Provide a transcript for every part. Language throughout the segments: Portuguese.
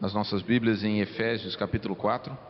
as nossas Bíblias em Efésios capítulo 4.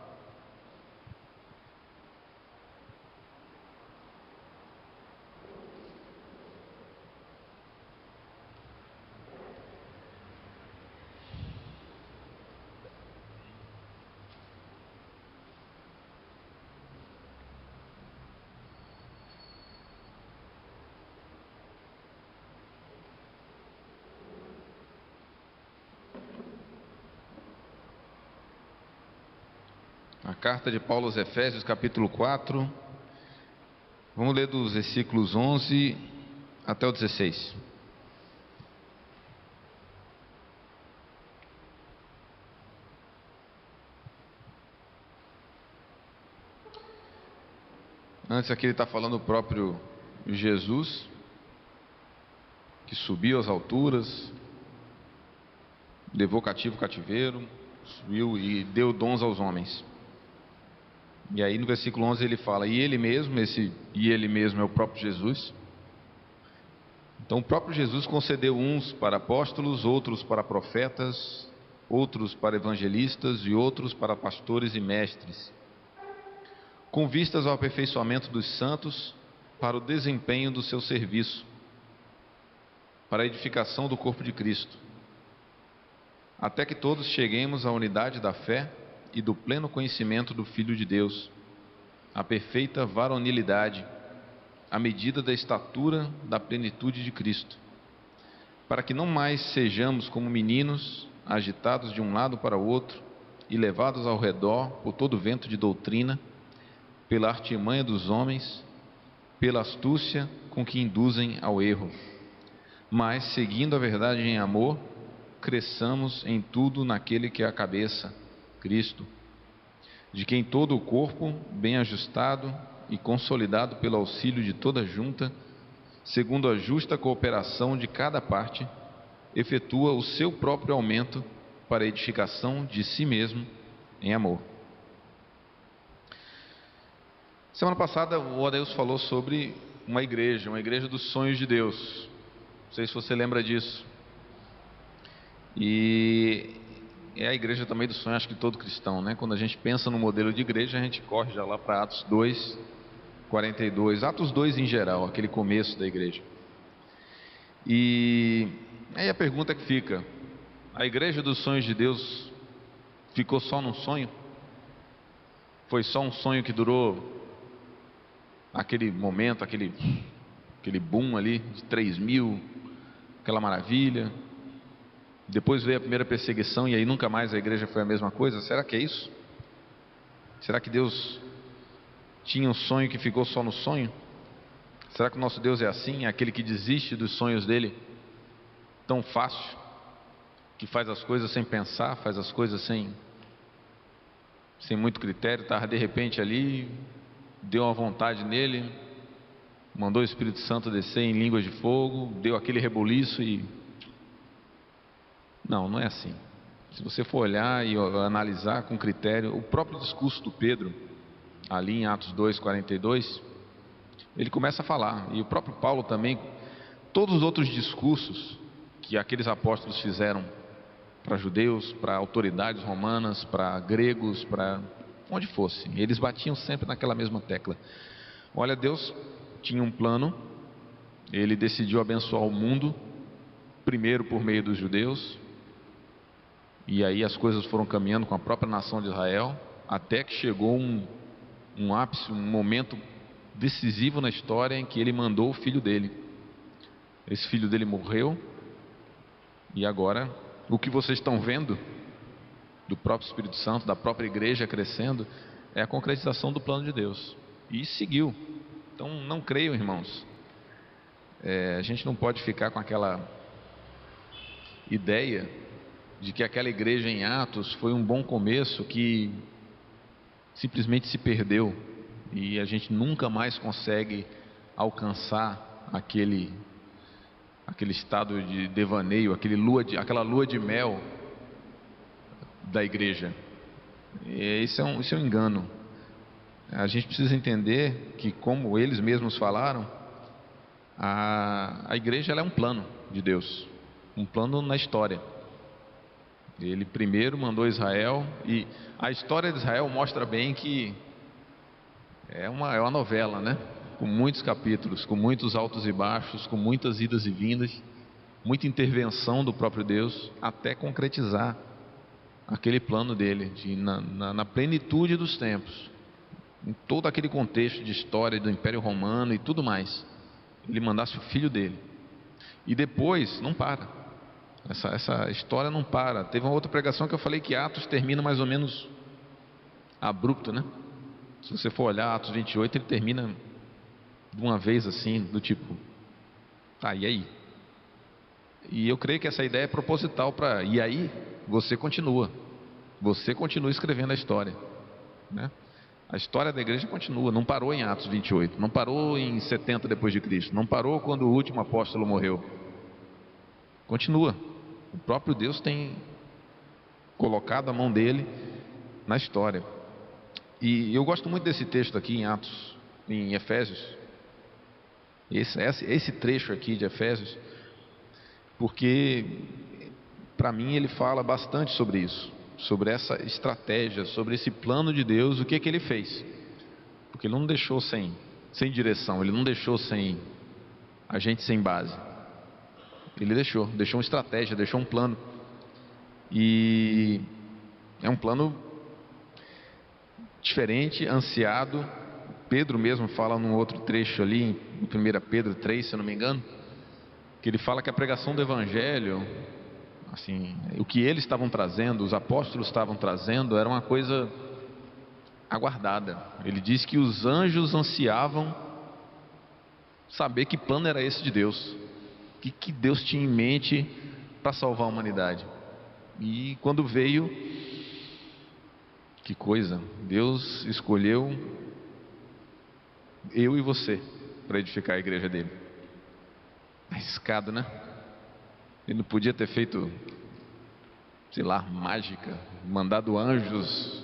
A carta de Paulo aos Efésios, capítulo 4, vamos ler dos versículos 11 até o 16. Antes aqui ele está falando do próprio Jesus, que subiu às alturas, levou cativo o cativeiro, subiu e deu dons aos homens. E aí no versículo 11 ele fala, e ele mesmo é o próprio Jesus. Então o próprio Jesus concedeu uns para apóstolos, outros para profetas, outros para evangelistas e outros para pastores e mestres, com vistas ao aperfeiçoamento dos santos, para o desempenho do seu serviço, para a edificação do corpo de Cristo, até que todos cheguemos à unidade da fé e do pleno conhecimento do Filho de Deus, a perfeita varonilidade, à medida da estatura da plenitude de Cristo, para que não mais sejamos como meninos, agitados de um lado para o outro e levados ao redor por todo vento de doutrina, pela artimanha dos homens, pela astúcia com que induzem ao erro, mas, seguindo a verdade em amor, cresçamos em tudo naquele que é a cabeça, Cristo, de quem todo o corpo, bem ajustado e consolidado pelo auxílio de toda junta, segundo a justa cooperação de cada parte, efetua o seu próprio aumento para a edificação de si mesmo em amor. Semana passada o Adeus falou sobre uma igreja dos sonhos de Deus. Não sei se você lembra disso. E é a igreja também do sonho, acho que todo cristão, né? Quando a gente pensa no modelo de igreja, a gente corre já lá para Atos 2, 42, Atos 2 em geral, aquele começo da igreja. E aí a pergunta que fica, a igreja dos sonhos de Deus ficou só num sonho? Foi só um sonho que durou aquele momento, aquele boom ali de 3.000, aquela maravilha? Depois veio a primeira perseguição e aí nunca mais a igreja foi a mesma coisa? Será que é isso? Será que Deus tinha um sonho que ficou só no sonho? Será que o nosso Deus é assim? É aquele que desiste dos sonhos dele tão fácil, que faz as coisas sem pensar, faz as coisas sem muito critério, estava de repente ali, deu uma vontade nele, mandou o Espírito Santo descer em línguas de fogo, deu aquele rebuliço e... Não é assim. Se você for olhar e analisar com critério, o próprio discurso do Pedro, ali em Atos 2, 42, ele começa a falar, e o próprio Paulo também, todos os outros discursos que aqueles apóstolos fizeram para judeus, para autoridades romanas, para gregos, para onde fosse, eles batiam sempre naquela mesma tecla. Olha, Deus tinha um plano, ele decidiu abençoar o mundo, primeiro por meio dos judeus, e aí as coisas foram caminhando com a própria nação de Israel, até que chegou um ápice, um momento decisivo na história em que ele mandou o filho dele. Esse filho dele morreu, e agora o que vocês estão vendo do próprio Espírito Santo, da própria igreja crescendo, é a concretização do plano de Deus. E seguiu. Então não creiam, irmãos. A gente não pode ficar com aquela ideia de que aquela igreja em Atos foi um bom começo que simplesmente se perdeu e a gente nunca mais consegue alcançar aquele estado de devaneio, aquela lua de mel da igreja. Isso é um engano. A gente precisa entender que, como eles mesmos falaram, a igreja ela é um plano de Deus, um plano na história. Ele primeiro mandou Israel, e a história de Israel mostra bem que é uma novela, né? Com muitos capítulos, com muitos altos e baixos, com muitas idas e vindas, muita intervenção do próprio Deus, até concretizar aquele plano dele, na plenitude dos tempos, em todo aquele contexto de história do Império Romano e tudo mais, ele mandasse o filho dele. E depois, não para. Essa história não para. Teve uma outra pregação que eu falei que Atos termina mais ou menos abrupto, né? Se você for olhar Atos 28, ele termina de uma vez assim, do tipo, tá, e aí? E eu creio que essa ideia é proposital para, e aí, você continua escrevendo a história, né? A história da igreja continua, não parou em Atos 28, não parou em 70 depois de Cristo, não parou quando o último apóstolo morreu. Continua. O próprio Deus tem colocado a mão dele na história. E eu gosto muito desse texto aqui em Atos, em Efésios. Esse trecho aqui de Efésios, porque para mim ele fala bastante sobre isso, sobre essa estratégia, sobre esse plano de Deus, o que ele fez. Porque ele não deixou sem direção, ele não deixou a gente sem base. Ele deixou uma estratégia, deixou um plano. E é um plano diferente, ansiado. Pedro mesmo fala num outro trecho ali, em 1 Pedro 3, se eu não me engano, que ele fala que a pregação do Evangelho, assim, o que eles estavam trazendo, os apóstolos estavam trazendo, era uma coisa aguardada. Ele diz que os anjos ansiavam saber que plano era esse de Deus, que Deus tinha em mente para salvar a humanidade. E quando veio, que coisa, Deus escolheu eu e você para edificar a igreja dele. Arriscado, né? Ele não podia ter feito, sei lá, mágica, mandado anjos.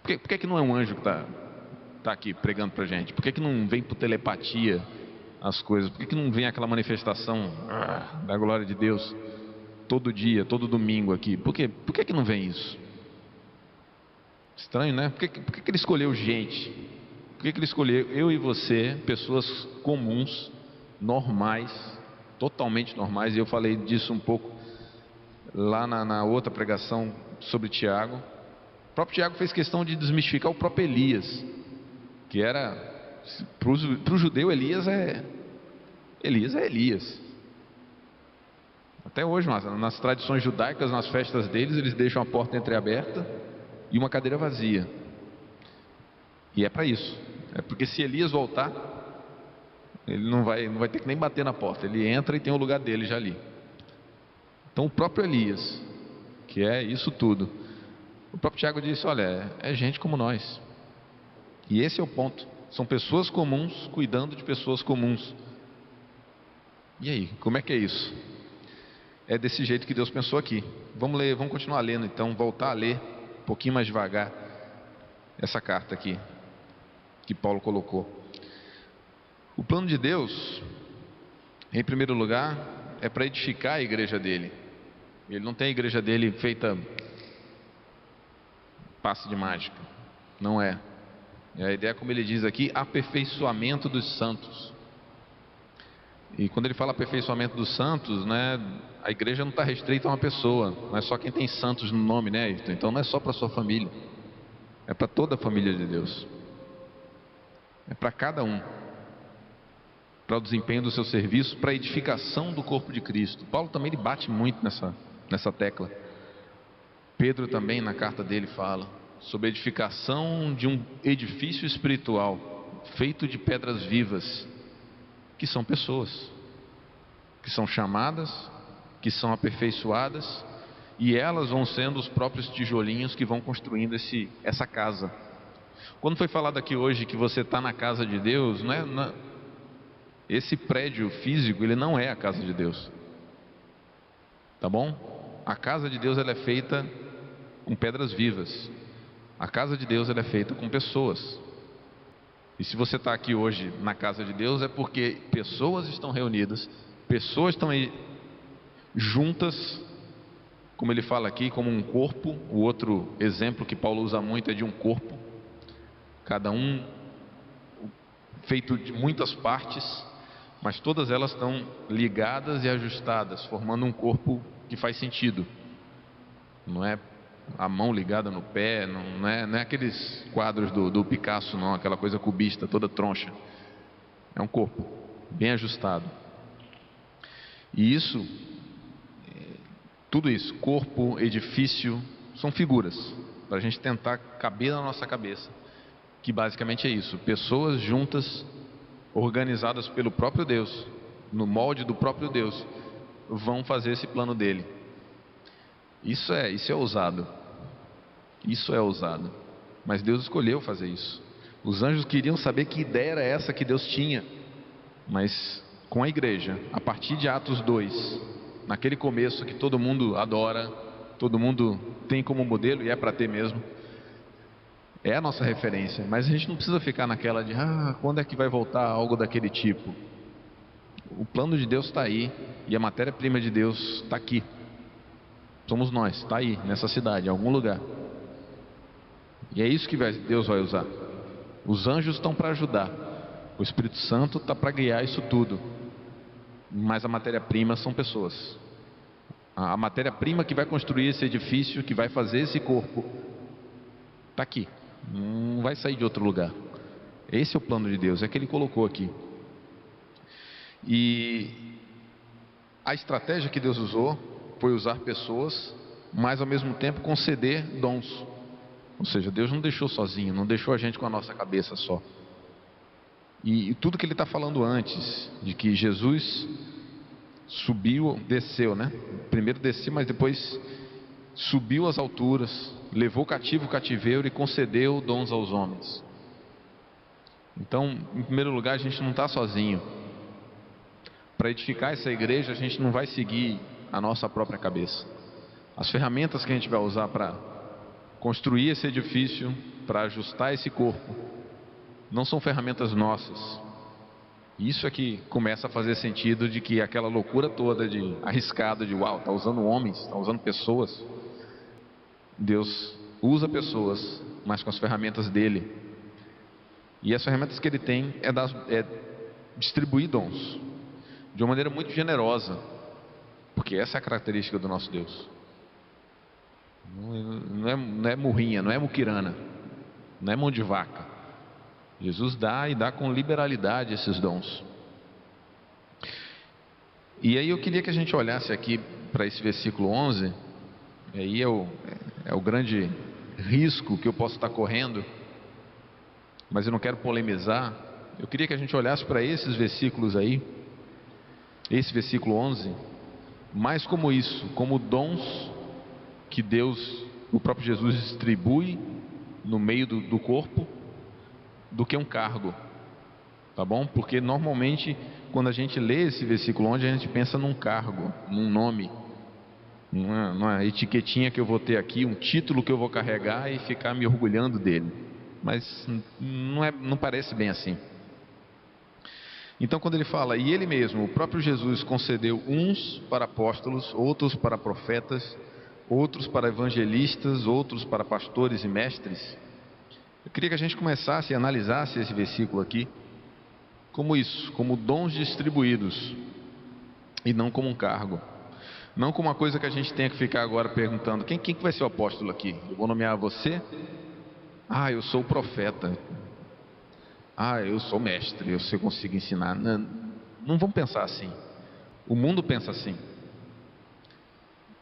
Por que não é um anjo que está aqui pregando para a gente? Por que não vem por telepatia as coisas? Por que não vem aquela manifestação da glória de Deus todo dia, todo domingo aqui? Por que não vem isso? Estranho, né? Por que ele escolheu gente? Por que ele escolheu eu e você, pessoas comuns, normais, totalmente normais? E eu falei disso um pouco lá na outra pregação sobre Tiago. O próprio Tiago fez questão de desmistificar o próprio Elias, que era, para o judeu, Elias é Elias. Até hoje, nas tradições judaicas, nas festas deles, eles deixam a porta entreaberta e uma cadeira vazia. E é para isso. É porque se Elias voltar, ele não vai ter que nem bater na porta. Ele entra e tem o lugar dele já ali. Então o próprio Elias, que é isso tudo, o próprio Tiago disse, olha, é gente como nós. E esse é o ponto. São pessoas comuns cuidando de pessoas comuns. E aí, como é que é isso? É desse jeito que Deus pensou aqui. Vamos ler, vamos continuar lendo então, voltar a ler um pouquinho mais devagar essa carta aqui que Paulo colocou. O plano de Deus, em primeiro lugar, é para edificar a igreja dele. Ele não tem a igreja dele feita passe de mágica, não é. A ideia, como ele diz aqui, aperfeiçoamento dos santos. E quando ele fala aperfeiçoamento dos santos, né, a igreja não está restrita a uma pessoa, não é só quem tem santos no nome, né? Então não é só para a sua família, é para toda a família de Deus, é para cada um, para o desempenho do seu serviço, para a edificação do corpo de Cristo. Paulo também ele bate muito nessa tecla. Pedro também na carta dele fala sobre a edificação de um edifício espiritual feito de pedras vivas, que são pessoas, que são chamadas, que são aperfeiçoadas, e elas vão sendo os próprios tijolinhos que vão construindo essa casa. Quando foi falado aqui hoje que você está na casa de Deus, esse prédio físico, ele não é a casa de Deus, tá bom? A casa de Deus ela é feita com pedras vivas. A casa de Deus ela é feita com pessoas. E se você está aqui hoje na casa de Deus, é porque pessoas estão reunidas, pessoas estão aí juntas como ele fala aqui, como um corpo. O outro exemplo que Paulo usa muito é de um corpo, cada um feito de muitas partes, mas todas elas estão ligadas e ajustadas, formando um corpo que faz sentido. Não é a mão ligada no pé, não é aqueles quadros do Picasso, não, aquela coisa cubista, toda troncha. É um corpo bem ajustado. E isso, tudo isso, corpo, edifício, são figuras para a gente tentar caber na nossa cabeça, que basicamente é isso: pessoas juntas, organizadas pelo próprio Deus, no molde do próprio Deus, vão fazer esse plano dele. Isso é ousado. Isso é ousado. Mas Deus escolheu fazer isso. Os anjos queriam saber que ideia era essa que Deus tinha. Mas com a igreja, a partir de Atos 2, naquele começo que todo mundo adora, todo mundo tem como modelo, e é para ter mesmo, é a nossa referência. Mas a gente não precisa ficar naquela de quando é que vai voltar algo daquele tipo. O plano de Deus está aí, e a matéria-prima de Deus está aqui. Somos nós, está aí, nessa cidade, em algum lugar. E é isso que Deus vai usar. Os anjos estão para ajudar, o Espírito Santo está para guiar isso tudo. Mas a matéria-prima são pessoas. A matéria-prima que vai construir esse edifício, que vai fazer esse corpo, está aqui. Não vai sair de outro lugar. Esse é o plano de Deus, é que Ele colocou aqui. E a estratégia que Deus usou foi usar pessoas, mas ao mesmo tempo conceder dons. Ou seja, Deus não deixou sozinho, não deixou a gente com a nossa cabeça só. E tudo que Ele está falando antes, de que Jesus subiu, desceu, né? Primeiro desceu, mas depois subiu às alturas, levou cativo o cativeiro e concedeu dons aos homens. Então, em primeiro lugar, a gente não está sozinho. Para edificar essa igreja, a gente não vai seguir a nossa própria cabeça. As ferramentas que a gente vai usar para construir esse edifício, para ajustar esse corpo, não são ferramentas nossas. Isso é que começa a fazer sentido, de que aquela loucura toda de arriscado, de está usando homens, está usando pessoas. Deus usa pessoas, mas com as ferramentas dele. E as ferramentas que ele tem é distribuir dons de uma maneira muito generosa, porque essa é a característica do nosso Deus. Não é murrinha, não é muquirana, não é mão de vaca. Jesus dá, e dá com liberalidade esses dons. E aí eu queria que a gente olhasse aqui para esse versículo 11. E aí é o grande risco que eu posso estar correndo, mas eu não quero polemizar. Eu queria que a gente olhasse para esses versículos aí, esse versículo 11, mais como isso, como dons que Deus, o próprio Jesus, distribui no meio do corpo, do que um cargo, tá bom? Porque normalmente quando a gente lê esse versículo 11, a gente pensa num cargo, num nome, numa etiquetinha que eu vou ter aqui, um título que eu vou carregar e ficar me orgulhando dele. Mas não parece bem assim. Então quando ele fala, e ele mesmo, o próprio Jesus, concedeu uns para apóstolos, outros para profetas, outros para evangelistas, outros para pastores e mestres. Eu queria que a gente começasse e analisasse esse versículo aqui como isso, como dons distribuídos, e não como um cargo, não como uma coisa que a gente tenha que ficar agora perguntando: quem que vai ser o apóstolo aqui? Eu vou nomear você? Eu sou o profeta. Eu sou mestre, eu consigo ensinar. Não vamos pensar assim. O mundo pensa assim.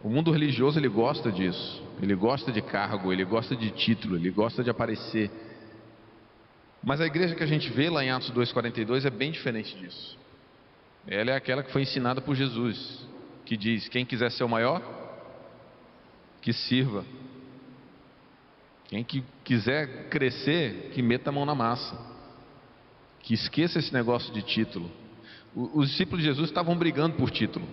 O mundo religioso, ele gosta disso. Ele gosta de cargo, ele gosta de título, ele gosta de aparecer. Mas a igreja que a gente vê lá em Atos 2,42 é bem diferente disso. Ela é aquela que foi ensinada por Jesus, que diz: quem quiser ser o maior, que sirva. Quem quiser crescer, que meta a mão na massa, que esqueça esse negócio de título. Os discípulos de Jesus estavam brigando por título,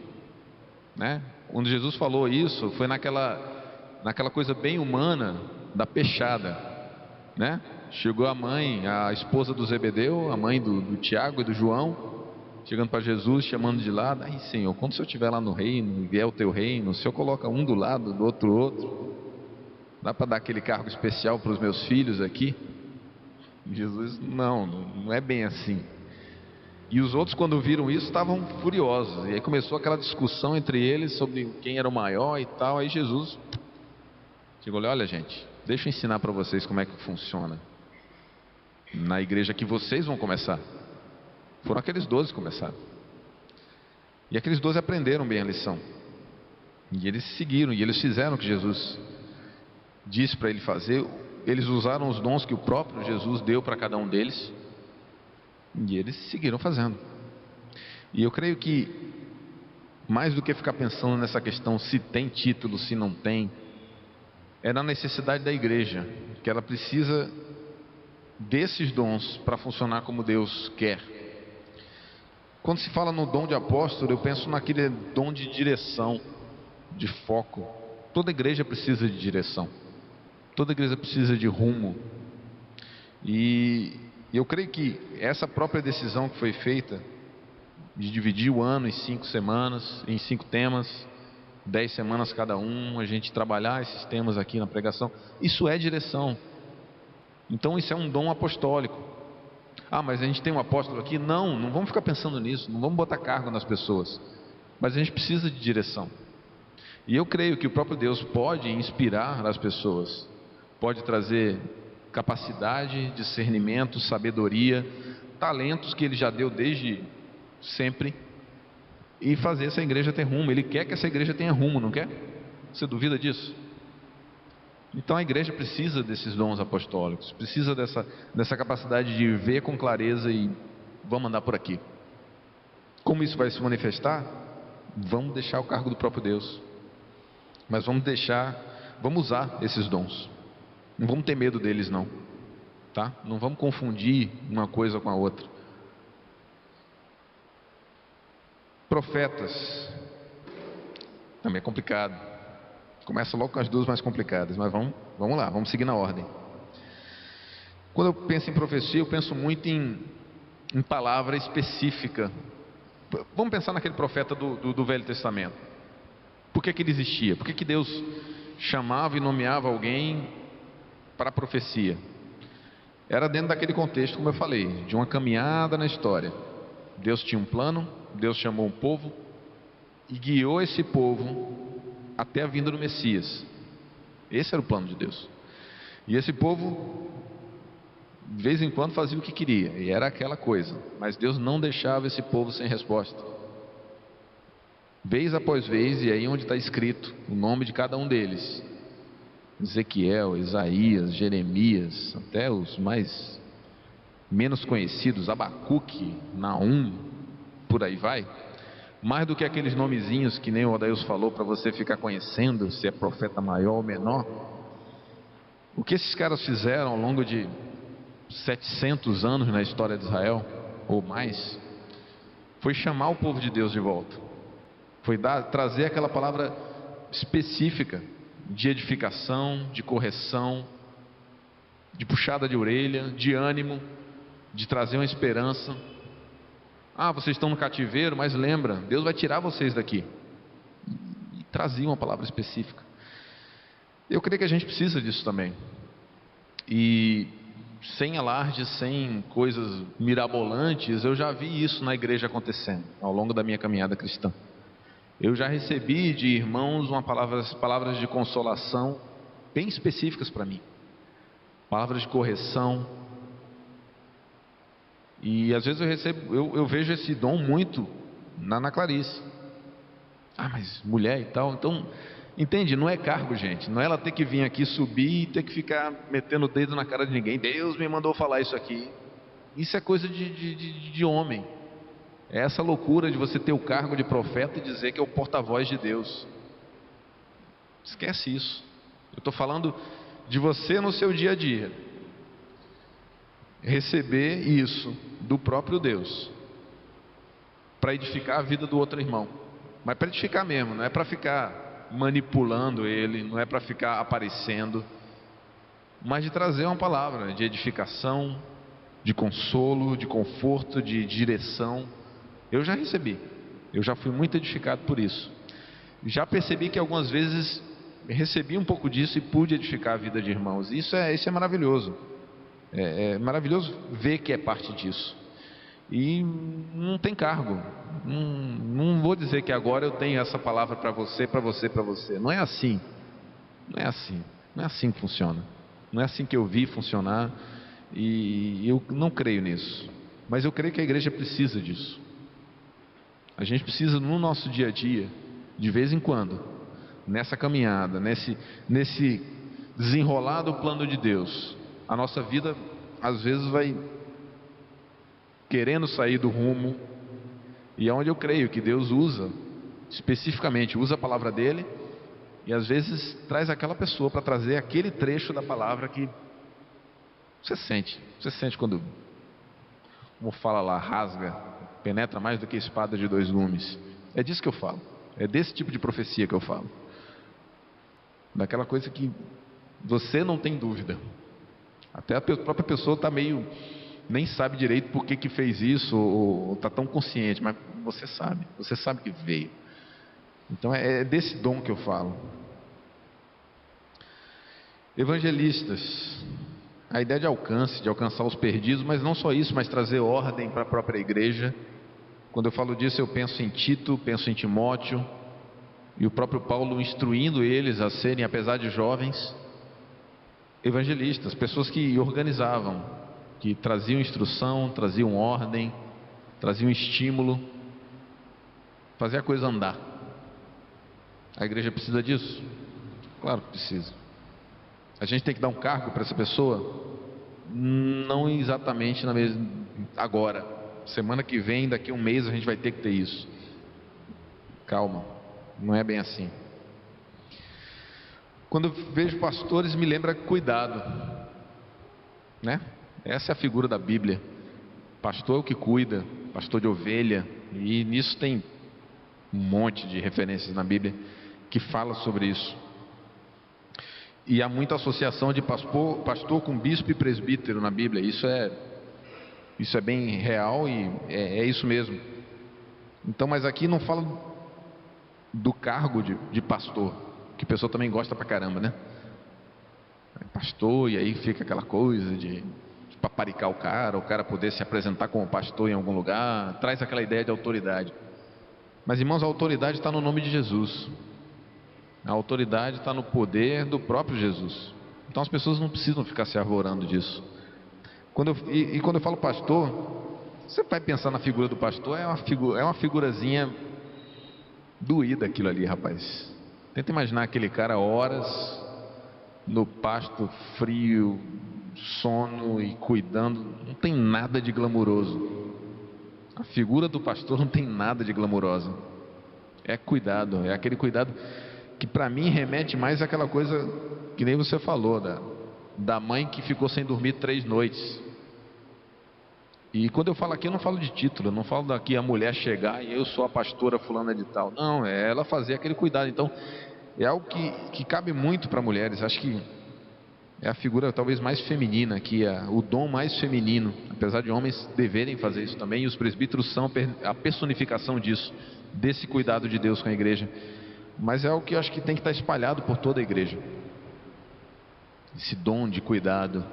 né? Quando Jesus falou isso, foi naquela coisa bem humana da peixada, né? Chegou a mãe, a esposa do Zebedeu, a mãe do Tiago e do João, chegando para Jesus, chamando de lado: ai Senhor, quando o Senhor estiver lá no reino, e vier o teu reino, o Senhor coloca um do lado, do outro. Dá para dar aquele cargo especial para os meus filhos aqui? Jesus: não é bem assim. E os outros, quando viram isso, estavam furiosos. E aí começou aquela discussão entre eles sobre quem era o maior e tal. Aí Jesus chegou ali: olha gente, deixa eu ensinar para vocês como é que funciona na igreja que vocês vão começar. Foram aqueles 12 que começaram. E aqueles 12 aprenderam bem a lição. E eles seguiram, e eles fizeram o que Jesus disse para ele fazer. Eles usaram os dons que o próprio Jesus deu para cada um deles. E eles seguiram fazendo. E eu creio que, mais do que ficar pensando nessa questão se tem título, se não tem, é na necessidade da igreja, que ela precisa desses dons para funcionar como Deus quer. Quando se fala no dom de apóstolo, eu penso naquele dom de direção, de foco. Toda igreja precisa de direção, toda igreja precisa de rumo. E eu creio que essa própria decisão que foi feita, de dividir o ano em 5 semanas, em 5 temas, 10 semanas cada um, a gente trabalhar esses temas aqui na pregação, isso é direção. Então isso é um dom apostólico. Ah, mas a gente tem um apóstolo aqui? Não vamos ficar pensando nisso, não vamos botar cargo nas pessoas. Mas a gente precisa de direção. E eu creio que o próprio Deus pode inspirar as pessoas, pode trazer capacidade, discernimento, sabedoria, talentos que Ele já deu desde sempre, e fazer essa igreja ter rumo. Ele quer que essa igreja tenha rumo, não quer? Você duvida disso? Então a igreja precisa desses dons apostólicos, precisa dessa capacidade de ver com clareza e vamos andar por aqui. Como isso vai se manifestar? Vamos deixar o cargo do próprio Deus, mas vamos usar esses dons. Não vamos ter medo deles não, tá? Não vamos confundir uma coisa com a outra. Profetas também é complicado. Começa logo com as duas mais complicadas, mas vamos lá, vamos seguir na ordem. Quando eu penso em profecia, eu penso muito em palavra específica. Vamos pensar naquele profeta do Velho Testamento. Por que ele existia? Por que Deus chamava e nomeava alguém para a profecia? Era dentro daquele contexto, como eu falei, de uma caminhada na história. Deus tinha um plano, Deus chamou um povo e guiou esse povo até a vinda do Messias. Esse era o plano de Deus. E esse povo, de vez em quando, fazia o que queria, e era aquela coisa, mas Deus não deixava esse povo sem resposta. Vez após vez, e aí onde está escrito o nome de cada um deles: Ezequiel, Isaías, Jeremias, até os mais menos conhecidos, Abacuque, Naum, por aí vai. Mais do que aqueles nomezinhos que nem o Odailson falou para você ficar conhecendo se é profeta maior ou menor, o que esses caras fizeram ao longo de 700 anos na história de Israel, ou mais, foi chamar o povo de Deus de volta, foi trazer aquela palavra específica de edificação, de correção, de puxada de orelha, de ânimo, de trazer uma esperança. Ah, vocês estão no cativeiro, mas lembra, Deus vai tirar vocês daqui. E trazia uma palavra específica. Eu creio que a gente precisa disso também. E sem alardes, sem coisas mirabolantes, eu já vi isso na igreja acontecendo ao longo da minha caminhada cristã. Eu já recebi de irmãos palavras de consolação bem específicas para mim, palavras de correção. E às vezes eu vejo esse dom muito na Clarice. Ah, mas mulher e tal. Então, entende? Não é cargo, gente. Não é ela ter que vir aqui subir e ter que ficar metendo o dedo na cara de ninguém. Deus me mandou falar isso aqui. Isso é coisa de homem. É essa loucura de você ter o cargo de profeta e dizer que é o porta-voz de Deus. Esquece isso. Eu estou falando de você no seu dia a dia receber isso do próprio Deus para edificar a vida do outro irmão, mas para edificar mesmo, não é para ficar manipulando ele, não é para ficar aparecendo, mas de trazer uma palavra de edificação, de consolo, de conforto, de direção, Eu já recebi, eu já fui muito edificado por isso. Já percebi que algumas vezes recebi um pouco disso e pude edificar a vida de irmãos. Isso é maravilhoso. É maravilhoso ver que é parte disso. E não tem cargo. Não vou dizer que agora eu tenho essa palavra para você, para você, para você. Não é assim. Não é assim. Não é assim que funciona. Não é assim que eu vi funcionar. E eu não creio nisso. Mas eu creio que a igreja precisa disso. A gente precisa no nosso dia a dia, de vez em quando, nessa caminhada, nesse desenrolar do plano de Deus. A nossa vida às vezes vai querendo sair do rumo, e é onde eu creio que Deus usa, especificamente, usa a palavra dele, e às vezes traz aquela pessoa para trazer aquele trecho da palavra que você sente quando, como fala lá, rasga, penetra mais do que espada de dois gumes. É disso que eu falo, é desse tipo de profecia que eu falo, daquela coisa que você não tem dúvida, até a própria pessoa está meio, nem sabe direito por que fez isso, ou está tão consciente, mas você sabe que veio. Então é desse dom que eu falo. Evangelistas, a ideia de alcance, de alcançar os perdidos, mas não só isso, mas trazer ordem para a própria igreja. Quando eu falo disso, eu penso em Tito, penso em Timóteo, e o próprio Paulo instruindo eles a serem, apesar de jovens, evangelistas, pessoas que organizavam, que traziam instrução, traziam ordem, traziam estímulo, fazer a coisa andar. A igreja precisa disso? Claro que precisa. A gente tem que dar um cargo para essa pessoa? Não exatamente na mesma, agora. Semana que vem, daqui a um mês, a gente vai ter que ter isso. Calma, não é bem assim. Quando eu vejo pastores, me lembra cuidado, né? Essa é a figura da Bíblia. Pastor é o que cuida, pastor de ovelha, e nisso tem um monte de referências na Bíblia que fala sobre isso. E há muita associação de pastor com bispo e presbítero na Bíblia. Isso é bem real e é isso mesmo. Então, mas aqui não fala do cargo de pastor, que a pessoa também gosta pra caramba, né? Pastor, e aí fica aquela coisa de paparicar o cara poder se apresentar como pastor em algum lugar, traz aquela ideia de autoridade. Mas, irmãos, a autoridade está no nome de Jesus. A autoridade está no poder do próprio Jesus. Então as pessoas não precisam ficar se arvorando disso. Quando eu falo pastor, você vai pensar na figura do pastor, é uma figurazinha doída aquilo ali, rapaz. Tenta imaginar aquele cara horas no pasto frio, sono e cuidando. Não tem nada de glamouroso. A figura do pastor não tem nada de glamourosa. É cuidado, é aquele cuidado que para mim remete mais àquela coisa que nem você falou, da mãe que ficou sem dormir 3 noites. E quando eu falo aqui, eu não falo de título, eu não falo daqui a mulher chegar e eu sou a pastora fulana de tal. Não, é ela fazer aquele cuidado. Então, é algo que cabe muito para mulheres. Acho que é a figura talvez mais feminina aqui, o dom mais feminino, apesar de homens deverem fazer isso também, e os presbíteros são a personificação disso, desse cuidado de Deus com a igreja. Mas é algo que eu acho que tem que estar espalhado por toda a igreja, esse dom de cuidado,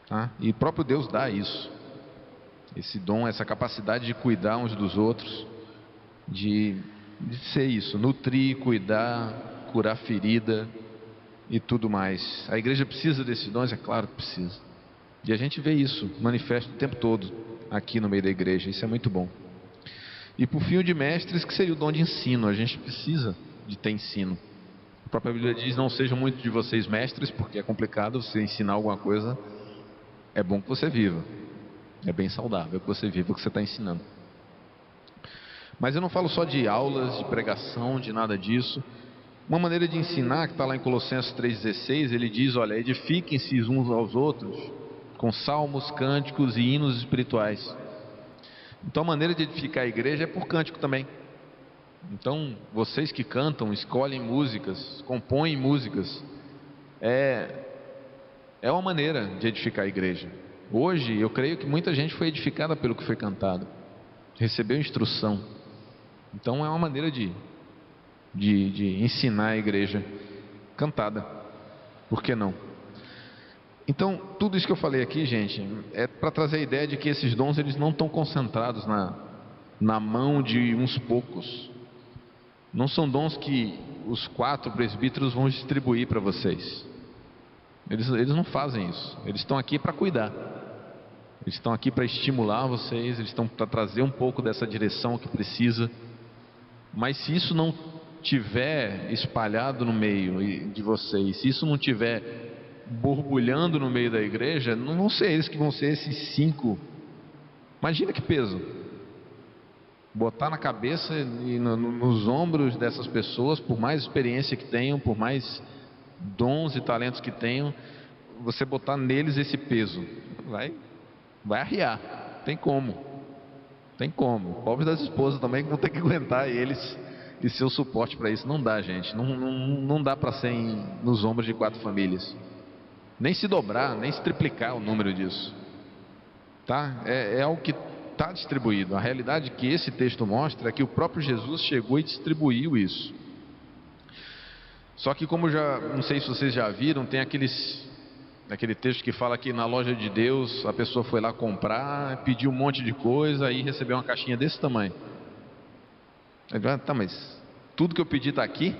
tá? E o próprio Deus dá isso, esse dom, essa capacidade de cuidar uns dos outros, de ser isso, nutrir, cuidar, curar ferida e tudo mais. A igreja precisa desses dons? É claro que precisa, e a gente vê isso manifesto o tempo todo aqui no meio da igreja. Isso é muito bom. E por fim, o de mestres, que seria o dom de ensino. A gente precisa de ter ensino. A própria Bíblia diz: não sejam muitos de vocês mestres, porque é complicado você ensinar alguma coisa. É bom que você viva, é bem saudável que você viva o que você está ensinando. Mas eu não falo só de aulas, de pregação, de nada disso. Uma maneira de ensinar, que está lá em Colossenses 3,16, ele diz: olha, edifiquem-se uns aos outros com salmos, cânticos e hinos espirituais. Então a maneira de edificar a igreja é por cântico também. Então vocês que cantam, escolhem músicas, compõem músicas, é uma maneira de edificar a igreja. Hoje eu creio que muita gente foi edificada pelo que foi cantado. recebeu instrução. Então é uma maneira de ensinar a igreja cantada. Por que não? Então, tudo isso que eu falei aqui, gente, é para trazer a ideia de que esses dons eles não estão concentrados na mão de uns poucos. Não são dons que os 4 presbíteros vão distribuir para vocês. Eles não fazem isso. Eles estão aqui para cuidar. Eles estão aqui para estimular vocês. Eles estão para trazer um pouco dessa direção que precisa. Mas se isso não tiver espalhado no meio de vocês, se isso não tiver borbulhando no meio da igreja, não vão ser eles que vão ser esses 5. Imagina que peso botar na cabeça e nos ombros dessas pessoas, por mais experiência que tenham, por mais dons e talentos que tenham, você botar neles esse peso, vai arriar. Tem como. Pobres das esposas também que vão ter que aguentar eles e seu suporte para isso. Não dá, gente, não dá para ser nos ombros de 4 famílias, nem se dobrar, nem se triplicar o número disso, tá? É algo que está distribuído. A realidade que esse texto mostra é que o próprio Jesus chegou e distribuiu isso. Só que, como não sei se vocês já viram, tem aquele texto que fala que na loja de Deus a pessoa foi lá comprar, pediu um monte de coisa, aí recebeu uma caixinha desse tamanho. Tá, mas tudo que eu pedi está aqui?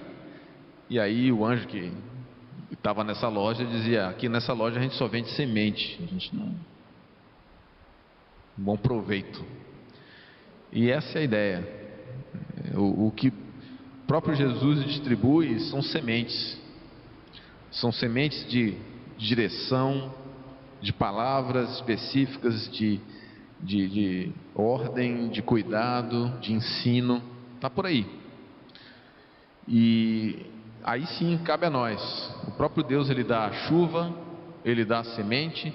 E aí o anjo que estava nessa loja dizia: aqui nessa loja a gente só vende semente, a gente não... bom proveito. E essa é a ideia. O que o próprio Jesus distribui são sementes de direção, de palavras específicas, de ordem, de cuidado, de ensino. Está por aí. E aí sim cabe a nós. O próprio Deus, ele dá a chuva, ele dá a semente,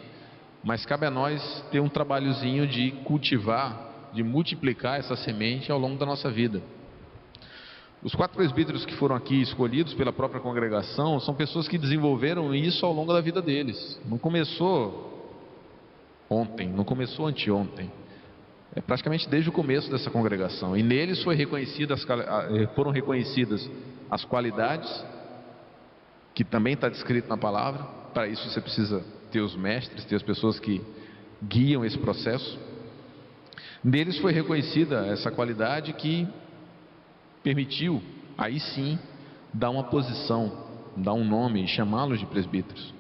mas cabe a nós ter um trabalhozinho de cultivar, de multiplicar essa semente ao longo da nossa vida. Os 4 presbíteros que foram aqui escolhidos pela própria congregação são pessoas que desenvolveram isso ao longo da vida deles. Não começou ontem, não começou anteontem. É praticamente desde o começo dessa congregação. E neles foram reconhecidas as qualidades, que também está descrito na palavra. Para isso você precisa ter os mestres, ter as pessoas que guiam esse processo. Neles foi reconhecida essa qualidade que permitiu, aí sim, dar uma posição, dar um nome e chamá-los de presbíteros.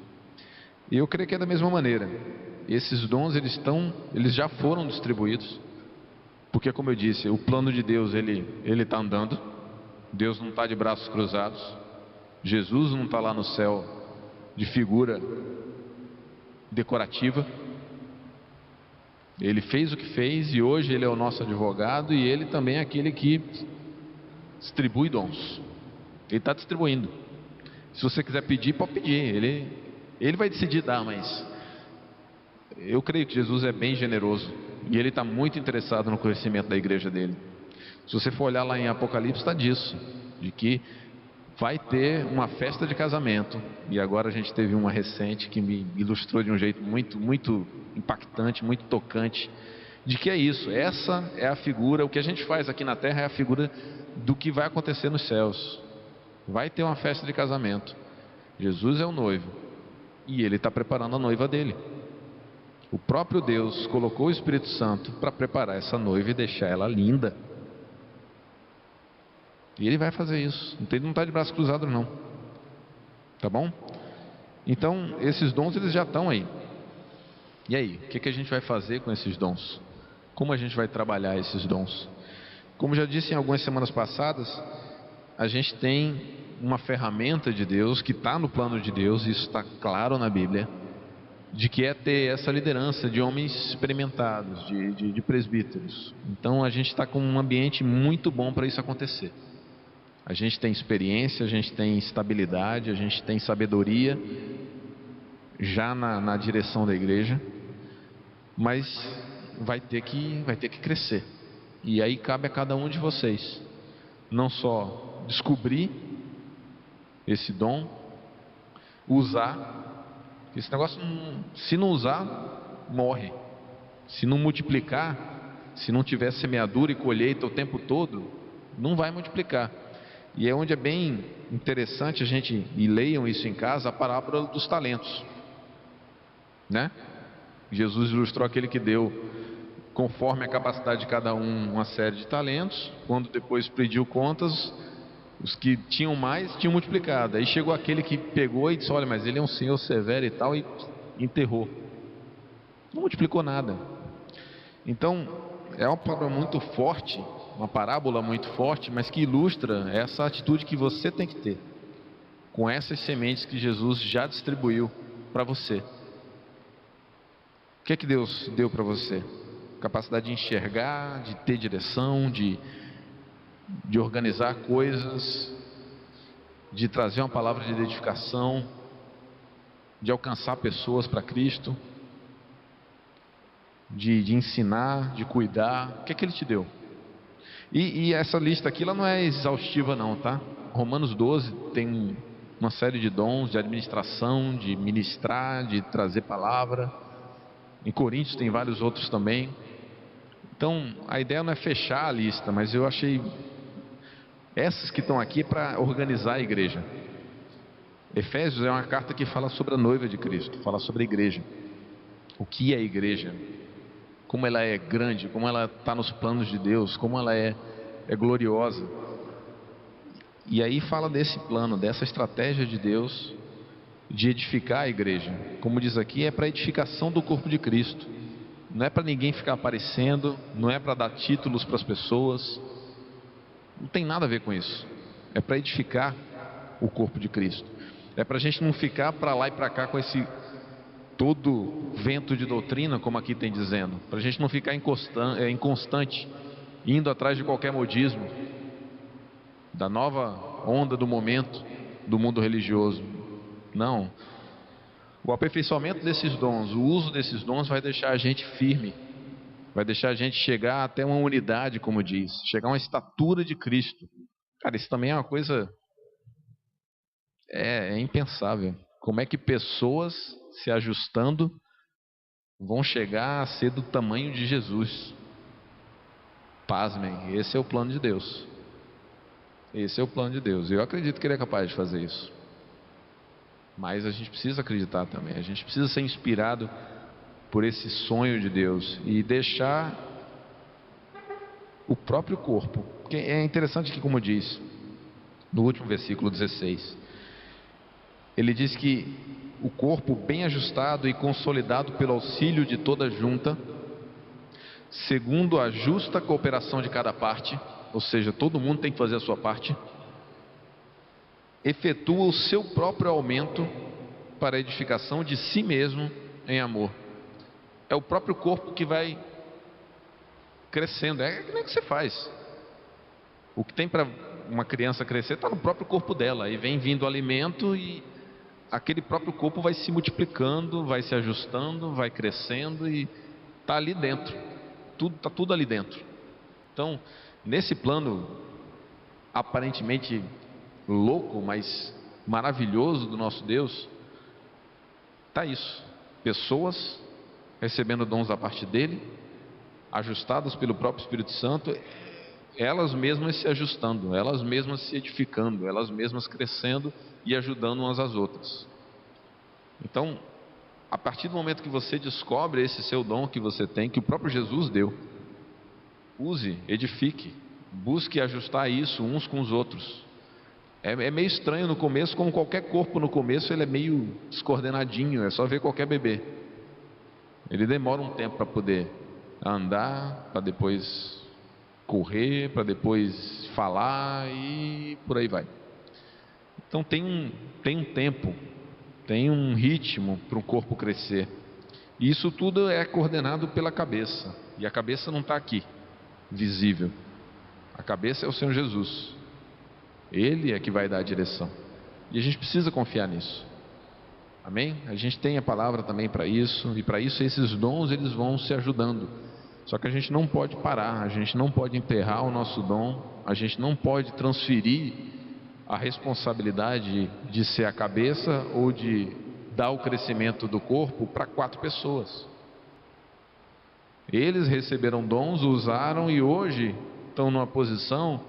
E eu creio que é da mesma maneira. Esses dons eles já foram distribuídos, porque, como eu disse, o plano de Deus ele está andando. Deus não está de braços cruzados. Jesus não está lá no céu de figura decorativa. Ele fez o que fez e hoje ele é o nosso advogado, e ele também é aquele que distribui dons. Ele está distribuindo. Se você quiser pedir, pode pedir. Ele vai decidir dar, mas eu creio que Jesus é bem generoso e ele está muito interessado no crescimento da igreja dele. Se você for olhar lá em Apocalipse, está disso, de que vai ter uma festa de casamento. E agora a gente teve uma recente que me ilustrou de um jeito muito, muito impactante, muito tocante, de que é isso. Essa é a figura. O que a gente faz aqui na terra é a figura do que vai acontecer nos céus. Vai ter uma festa de casamento. Jesus é o noivo e ele está preparando a noiva dele. O próprio Deus colocou o Espírito Santo para preparar essa noiva e deixar ela linda. E ele vai fazer isso. Ele não está de braço cruzado não. Tá bom? Então esses dons eles já estão aí. E aí, o que a gente vai fazer com esses dons? Como a gente vai trabalhar esses dons? Como já disse em algumas semanas passadas, a gente tem uma ferramenta de Deus que está no plano de Deus, isso está claro na Bíblia, de que é ter essa liderança de homens experimentados, de presbíteros. Então a gente está com um ambiente muito bom para isso acontecer. A gente tem experiência, a gente tem estabilidade, a gente tem sabedoria já na direção da igreja, mas vai ter que crescer. E aí cabe a cada um de vocês não só descobrir esse dom, usar. Esse negócio, se não usar, morre. Se não multiplicar, se não tiver semeadura e colheita o tempo todo, não vai multiplicar. E é onde é bem interessante a gente, e leiam isso em casa, a parábola dos talentos, né? Jesus ilustrou aquele que deu, conforme a capacidade de cada um, uma série de talentos. Quando depois pediu contas, os que tinham mais tinham multiplicado. Aí chegou aquele que pegou e disse: olha, mas ele é um senhor severo e tal, e enterrou. Não multiplicou nada. Então, é uma parábola muito forte, uma parábola muito forte, mas que ilustra essa atitude que você tem que ter com essas sementes que Jesus já distribuiu para você. O que é que Deus deu para você? Capacidade de enxergar, de ter direção, de organizar coisas, de trazer uma palavra de edificação, de alcançar pessoas para Cristo, de ensinar, de cuidar. O que é que Ele te deu? E essa lista aqui, ela não é exaustiva não, tá? Romanos 12 tem uma série de dons de administração, de ministrar, de trazer palavra. Em Coríntios tem vários outros também. Então, a ideia não é fechar a lista, mas eu achei essas que estão aqui para organizar a igreja. Efésios é uma carta que fala sobre a noiva de Cristo, fala sobre a igreja. O que é a igreja? Como ela é grande, como ela está nos planos de Deus, como ela é gloriosa. E aí fala desse plano, dessa estratégia de Deus de edificar a igreja. Como diz aqui, é para a edificação do corpo de Cristo. Não é para ninguém ficar aparecendo, não é para dar títulos para as pessoas. Não tem nada a ver com isso. É para edificar o corpo de Cristo. É para a gente não ficar para lá e para cá com esse todo vento de doutrina, como aqui tem dizendo. Para a gente não ficar inconstante, indo atrás de qualquer modismo, da nova onda do momento, do mundo religioso. Não. O aperfeiçoamento desses dons, o uso desses dons vai deixar a gente firme, vai deixar a gente chegar até uma unidade, como diz, chegar a uma estatura de Cristo. Cara, isso também é uma coisa impensável. Como é que pessoas se ajustando vão chegar a ser do tamanho de Jesus? Pasmem, esse é o plano de Deus. Esse é o plano de Deus. Eu acredito que Ele é capaz de fazer isso. Mas a gente precisa acreditar também. A gente precisa ser inspirado por esse sonho de Deus e deixar o próprio corpo. Porque é interessante que, como diz no último versículo 16, ele diz que o corpo bem ajustado e consolidado pelo auxílio de toda junta, segundo a justa cooperação de cada parte, ou seja, todo mundo tem que fazer a sua parte, efetua o seu próprio aumento para a edificação de si mesmo em amor. É o próprio corpo que vai crescendo. Como é que você faz? O que tem para uma criança crescer está no próprio corpo dela. Aí vem vindo alimento e aquele próprio corpo vai se multiplicando, vai se ajustando, vai crescendo e está ali dentro. Está tudo ali dentro. Então, nesse plano aparentemente louco, mas maravilhoso do nosso Deus, está isso. Pessoas recebendo dons da parte dele, ajustadas pelo próprio Espírito Santo, elas mesmas se ajustando, elas mesmas se edificando, elas mesmas crescendo e ajudando umas às outras. Então, a partir do momento que você descobre esse seu dom que você tem, que o próprio Jesus deu, use, edifique, busque ajustar isso uns com os outros. É meio estranho no começo, como qualquer corpo no começo, ele é meio descoordenadinho, é só ver qualquer bebê. Ele demora um tempo para poder andar, para depois correr, para depois falar e por aí vai. Então tem um tempo, tem um ritmo para o corpo crescer. E isso tudo é coordenado pela cabeça. E a cabeça não está aqui, visível. A cabeça é o Senhor Jesus. Ele é que vai dar a direção. E a gente precisa confiar nisso. Amém? A gente tem a palavra também para isso. E para isso esses dons eles vão se ajudando. Só que a gente não pode parar. A gente não pode enterrar o nosso dom. A gente não pode transferir a responsabilidade de ser a cabeça ou de dar o crescimento do corpo para 4 pessoas. Eles receberam dons, usaram e hoje estão numa posição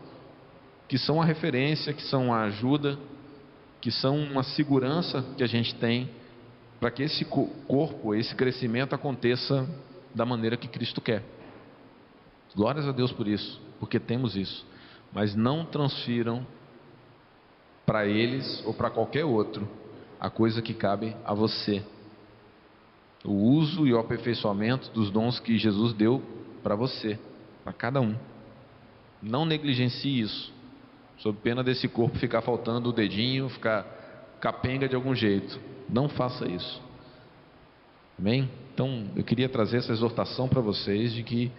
que são a referência, que são a ajuda, que são uma segurança que a gente tem para que esse corpo, esse crescimento aconteça da maneira que Cristo quer. Glórias a Deus por isso, porque temos isso. Mas não transfiram para eles ou para qualquer outro a coisa que cabe a você. O uso e o aperfeiçoamento dos dons que Jesus deu para você, para cada um. Não negligencie isso, sob pena desse corpo ficar faltando o dedinho, ficar capenga de algum jeito. Não faça isso. Amém? Então, eu queria trazer essa exortação para vocês de que